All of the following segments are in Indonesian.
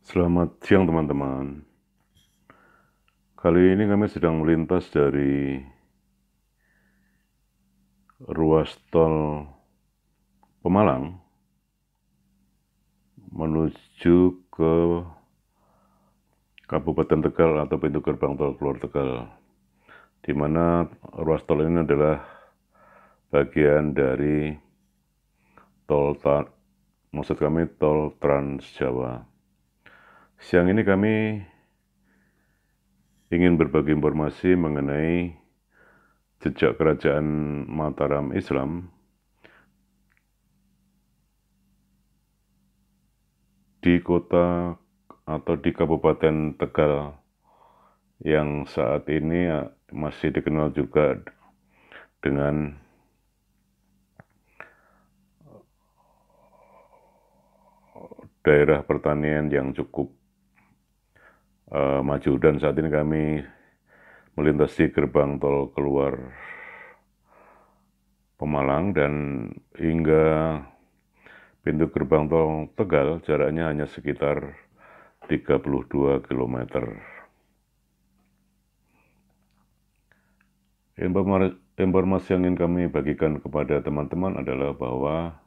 Selamat siang teman-teman. Kali ini kami sedang melintas dari ruas tol Pemalang menuju ke Kabupaten Tegal atau pintu gerbang tol keluar Tegal, di mana ruas tol ini adalah bagian dari maksud kami tol Trans Jawa. Siang ini kami ingin berbagi informasi mengenai jejak kerajaan Mataram Islam di kota atau di Kabupaten Tegal yang saat ini masih dikenal juga dengan daerah pertanian yang cukup maju, dan saat ini kami melintasi gerbang tol keluar Pemalang, dan hingga pintu gerbang tol Tegal jaraknya hanya sekitar 32 km. Informasi yang ingin kami bagikan kepada teman-teman adalah bahwa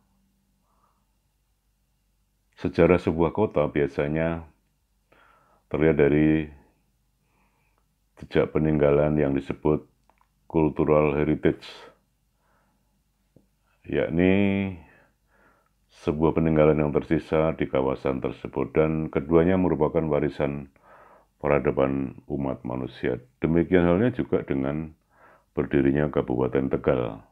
sejarah sebuah kota biasanya terlihat dari jejak peninggalan yang disebut cultural heritage, yakni sebuah peninggalan yang tersisa di kawasan tersebut, dan keduanya merupakan warisan peradaban umat manusia. Demikian halnya juga dengan berdirinya Kabupaten Tegal,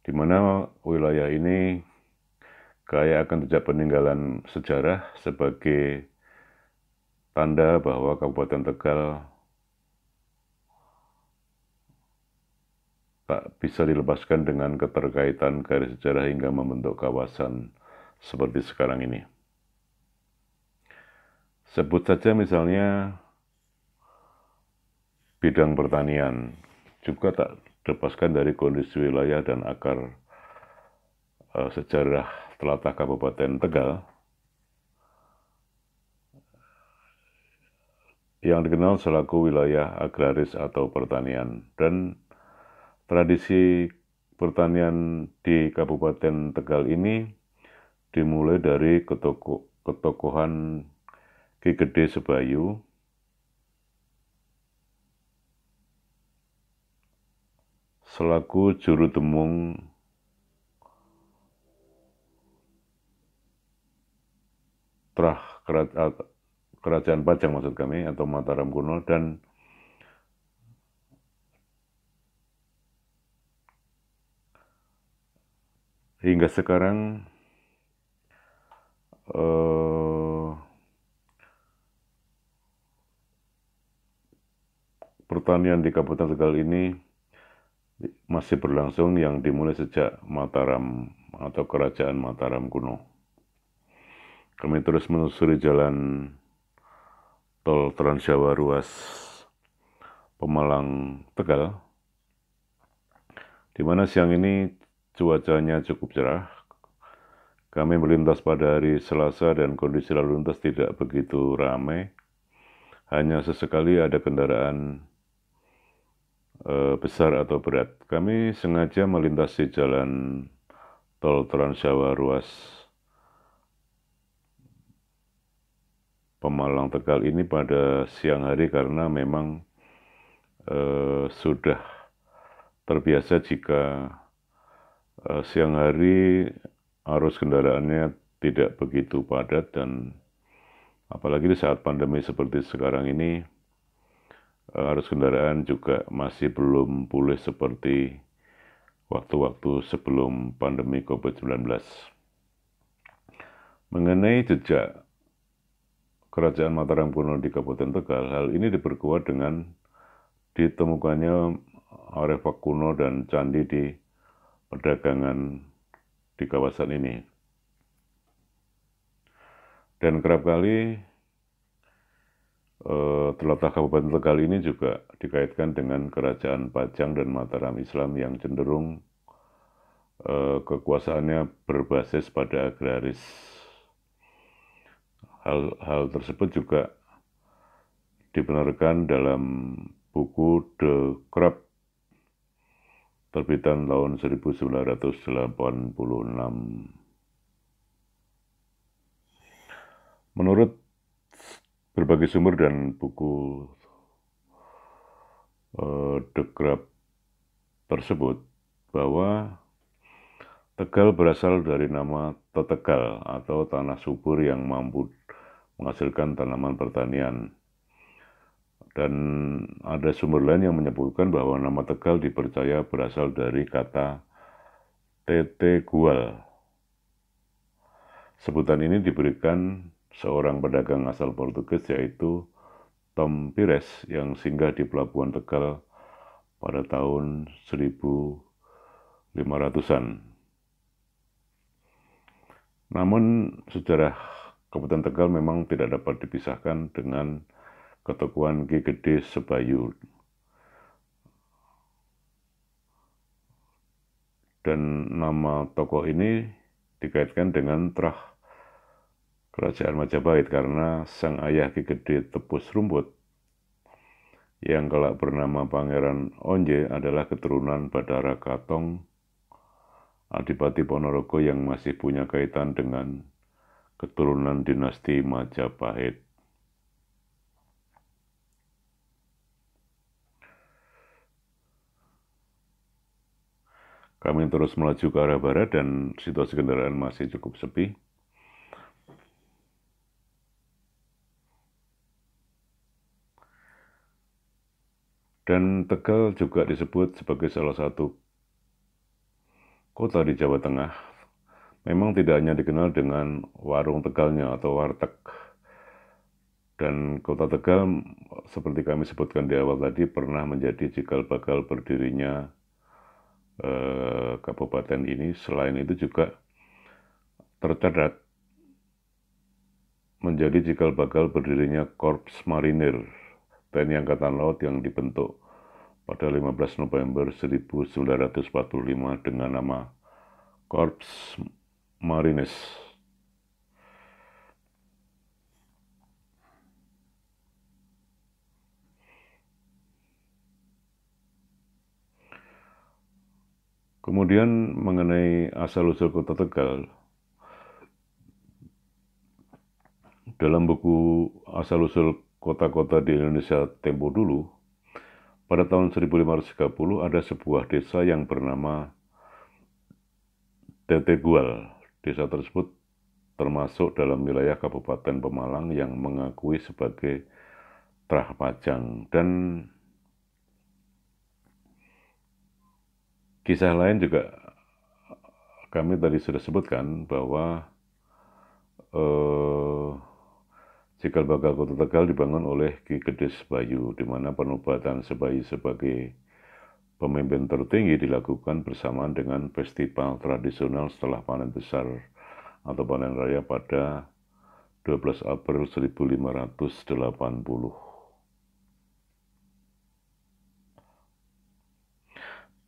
di mana wilayah ini kaya akan jejak peninggalan sejarah sebagai tanda bahwa Kabupaten Tegal tak bisa dilepaskan dengan keterkaitan garis sejarah hingga membentuk kawasan seperti sekarang ini. Sebut saja misalnya bidang pertanian, juga tak dilepaskan dari kondisi wilayah dan akar sejarah telatah Kabupaten Tegal yang dikenal selaku wilayah agraris atau pertanian. Dan tradisi pertanian di Kabupaten Tegal ini dimulai dari ketokohan Ki Gede Sebayu selaku juru demung Trah Kerajaan Pajang maksud kami, atau Mataram kuno, dan hingga sekarang pertanian di Kabupaten Tegal ini masih berlangsung, yang dimulai sejak Mataram atau Kerajaan Mataram kuno. Kami terus menelusuri jalan tol Trans Jawa ruas Pemalang Tegal, di mana siang ini cuacanya cukup cerah. Kami melintas pada hari Selasa dan kondisi lalu lintas tidak begitu ramai. Hanya sesekali ada kendaraan besar atau berat. Kami sengaja melintasi jalan tol Trans Jawa ruas Pemalang Tegal ini pada siang hari karena memang sudah terbiasa jika siang hari arus kendaraannya tidak begitu padat, dan apalagi di saat pandemi seperti sekarang ini arus kendaraan juga masih belum pulih seperti waktu-waktu sebelum pandemi COVID-19. Mengenai jejak Kerajaan Mataram kuno di Kabupaten Tegal, hal ini diperkuat dengan ditemukannya artefak kuno dan candi di perdagangan di kawasan ini. Dan kerap kali telatah Kabupaten Tegal ini juga dikaitkan dengan Kerajaan Pajang dan Mataram Islam yang cenderung kekuasaannya berbasis pada agraris. Hal tersebut juga dibenarkan dalam buku De Krupp terbitan tahun 1986. Menurut berbagai sumber dan buku De Krupp tersebut, bahwa Tegal berasal dari nama Tetegal atau tanah subur yang mampu menghasilkan tanaman pertanian. Dan ada sumber lain yang menyebutkan bahwa nama Tegal dipercaya berasal dari kata Tetegual. Sebutan ini diberikan seorang pedagang asal Portugis yaitu Tom Pires yang singgah di Pelabuhan Tegal pada tahun 1500-an. Namun sejarah Kabupaten Tegal memang tidak dapat dipisahkan dengan keteguhan Ki Gede Sebayu. Dan nama tokoh ini dikaitkan dengan terah Kerajaan Majapahit karena sang ayah Ki Gede Tepus Rumput yang kelak bernama Pangeran Onje adalah keturunan Bathara Katong, Adipati Ponorogo yang masih punya kaitan dengan keturunan dinasti Majapahit. Kami terus melaju ke arah barat dan situasi kendaraan masih cukup sepi. Dan Tegal juga disebut sebagai salah satu kota di Jawa Tengah. Memang tidak hanya dikenal dengan warung Tegalnya atau warteg. Dan kota Tegal, seperti kami sebutkan di awal tadi, pernah menjadi cikal bakal berdirinya kabupaten ini. Selain itu juga tercatat menjadi cikal bakal berdirinya Korps Marinir TNI Angkatan Laut yang dibentuk pada 15 November 1945 dengan nama Korps Marines. Kemudian mengenai asal-usul kota Tegal, dalam buku asal-usul kota-kota di Indonesia tempo dulu, pada tahun 1530 ada sebuah desa yang bernama Tetegual. Desa tersebut termasuk dalam wilayah Kabupaten Pemalang yang mengakui sebagai Trah Pajang. Dan kisah lain juga kami tadi sudah sebutkan bahwa cikal bakal kota Tegal dibangun oleh Ki Gede Sebayu, di mana penobatan Sebayu sebagai pemimpin tertinggi dilakukan bersamaan dengan festival tradisional setelah panen besar atau panen raya pada 12 April 1580.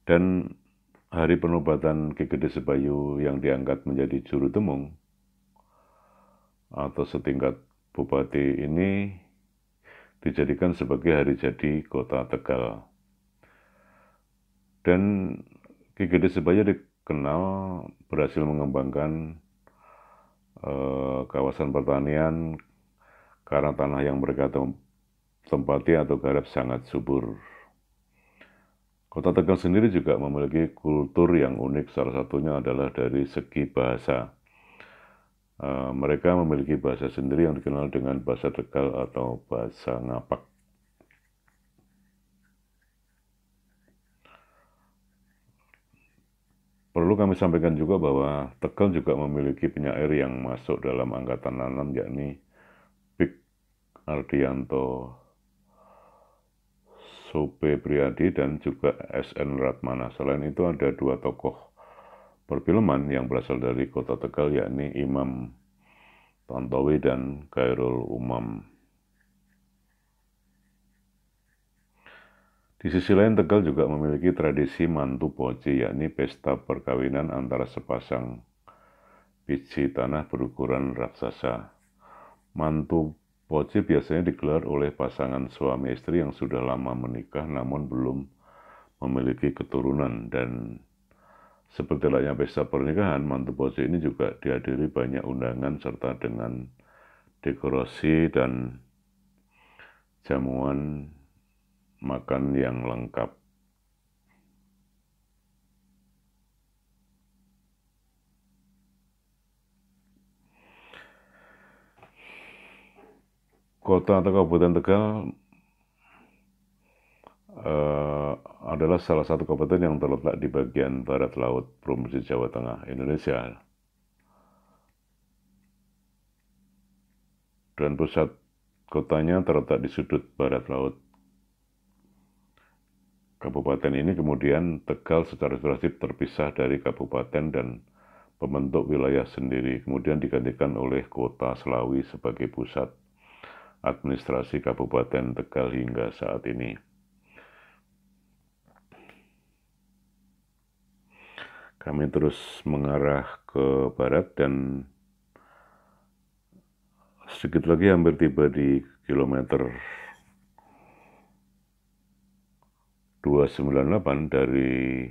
Dan hari penobatan Ki Gede Sebayu yang diangkat menjadi juru temung atau setingkat bupati ini dijadikan sebagai hari jadi kota Tegal. Dan Ki Gede Sebayu dikenal berhasil mengembangkan kawasan pertanian karena tanah yang mereka tempati atau garap sangat subur. Kota Tegal sendiri juga memiliki kultur yang unik, salah satunya adalah dari segi bahasa. Mereka memiliki bahasa sendiri yang dikenal dengan bahasa Tegal atau bahasa Ngapak. Perlu kami sampaikan juga bahwa Tegal juga memiliki penyair yang masuk dalam angkatan 6, yakni Bik Ardianto Sope Priadi dan juga SN Ratmana. Selain itu ada dua tokoh perfilman yang berasal dari kota Tegal, yakni Imam Tantowi dan Khairul Umam. Di sisi lain, Tegal juga memiliki tradisi mantu poci, yakni pesta perkawinan antara sepasang biji tanah berukuran raksasa. Mantu poci biasanya digelar oleh pasangan suami istri yang sudah lama menikah namun belum memiliki keturunan, dan seperti layaknya pesta pernikahan, mantu poci ini juga dihadiri banyak undangan serta dengan dekorasi dan jamuan makan yang lengkap. Kota atau Kabupaten Tegal adalah salah satu kabupaten yang terletak di bagian barat laut Provinsi Jawa Tengah, Indonesia. Dan pusat kotanya terletak di sudut barat laut. Kabupaten ini kemudian Tegal secara administratif terpisah dari kabupaten dan pembentuk wilayah sendiri, kemudian digantikan oleh Kota Selawi sebagai pusat administrasi Kabupaten Tegal hingga saat ini. Kami terus mengarah ke barat dan sedikit lagi hampir tiba di kilometer 298 dari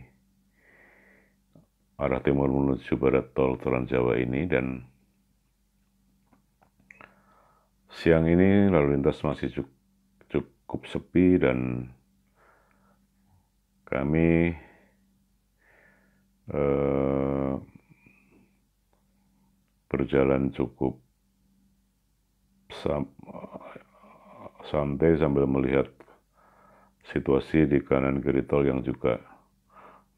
arah timur menuju barat tol Trans Jawa ini, dan siang ini lalu lintas masih cukup sepi dan kami berjalan cukup santai sambil melihat situasi di kanan kiri tol yang juga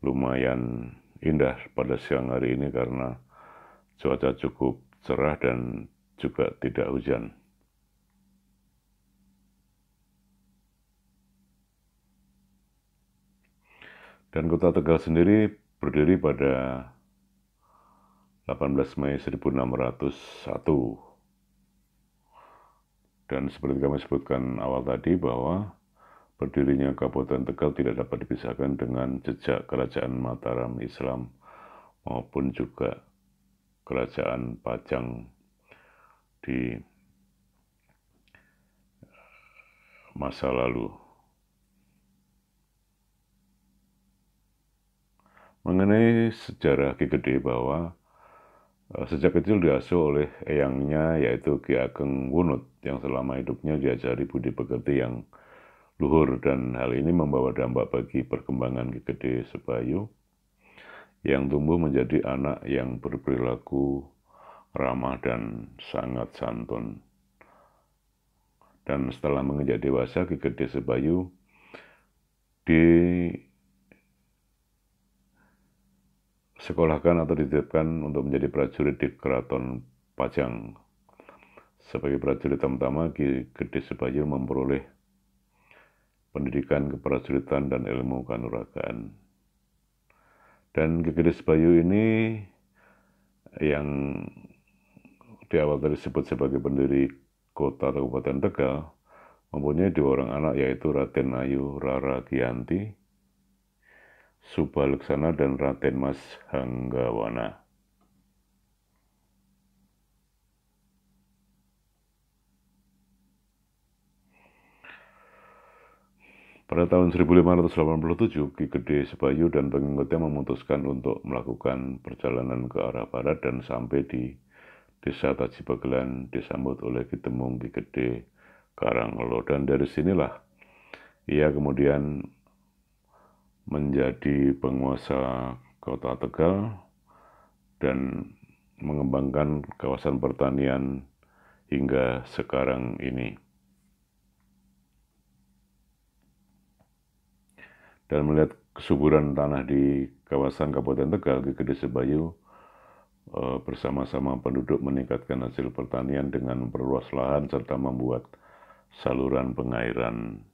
lumayan indah pada siang hari ini karena cuaca cukup cerah dan juga tidak hujan. Dan Kota Tegal sendiri berdiri pada 18 Mei 1601. Dan seperti kami sebutkan awal tadi bahwa berdirinya Kabupaten Tegal tidak dapat dipisahkan dengan jejak Kerajaan Mataram Islam maupun juga Kerajaan Pajang di masa lalu. Mengenai sejarah Ki Gede, bahwa sejak kecil diasuh oleh eyangnya yaitu Ki Ageng Wunut yang selama hidupnya diajari budi pekerti yang luhur, dan hal ini membawa dampak bagi perkembangan Ki Gede Sebayu yang tumbuh menjadi anak yang berperilaku ramah dan sangat santun. Dan setelah menginjak dewasa, Ki Gede Sebayu disekolahkan atau dititipkan untuk menjadi prajurit di Keraton Pajang. Sebagai prajurit pertama, Ki Gede Sebayu memperoleh pendidikan keprajuritan dan ilmu kanuragan. Dan Ki Gede Sebayu ini yang di awal tadi disebut sebagai pendiri kota Kabupaten Tegal mempunyai 2 orang anak, yaitu Raden Ayu Rara Giyanti Subaleksana dan Raden Mas Hanggawana. Pada tahun 1587, Ki Gede Sebayu dan pengikutnya memutuskan untuk melakukan perjalanan ke arah barat dan sampai di Desa Taji Bagelan disambut oleh Ki Temung Ki Gede Karanglolo, dan dari sinilah ia kemudian menjadi penguasa Kota Tegal dan mengembangkan kawasan pertanian hingga sekarang ini. Dan melihat kesuburan tanah di kawasan Kabupaten Tegal, Ki Gede Sebayu bersama-sama penduduk meningkatkan hasil pertanian dengan memperluas lahan serta membuat saluran pengairan.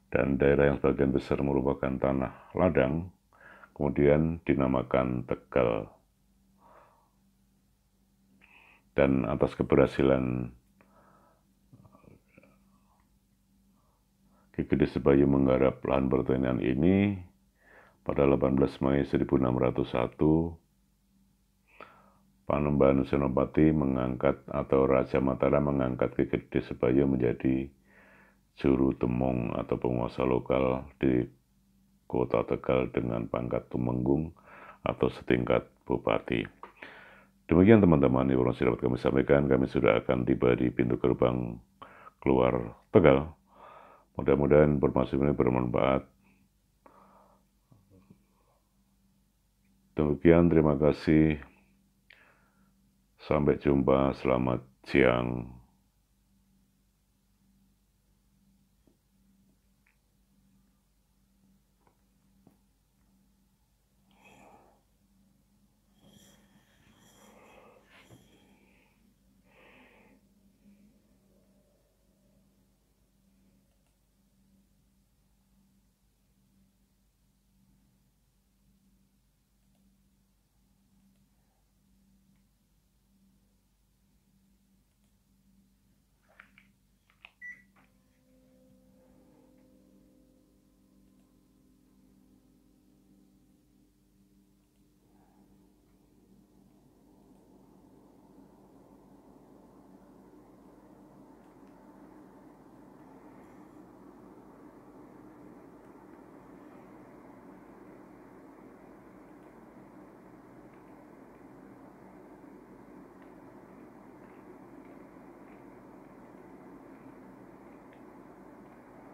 Dan daerah yang sebagian besar merupakan tanah ladang kemudian dinamakan Tegal. Dan atas keberhasilan Ki Gede Sebayu menggarap lahan pertanian ini pada 18 Mei 1601. Panembahan Senopati mengangkat atau Raja Mataram mengangkat Ki Gede Sebayu menjadi juru temung atau penguasa lokal di Kota Tegal dengan pangkat tumenggung atau setingkat bupati. Demikian teman-teman, informasi dapat kami sampaikan. Kami sudah akan tiba di pintu gerbang keluar Tegal. Mudah-mudahan informasi ini bermanfaat. Demikian, terima kasih. Sampai jumpa, selamat siang.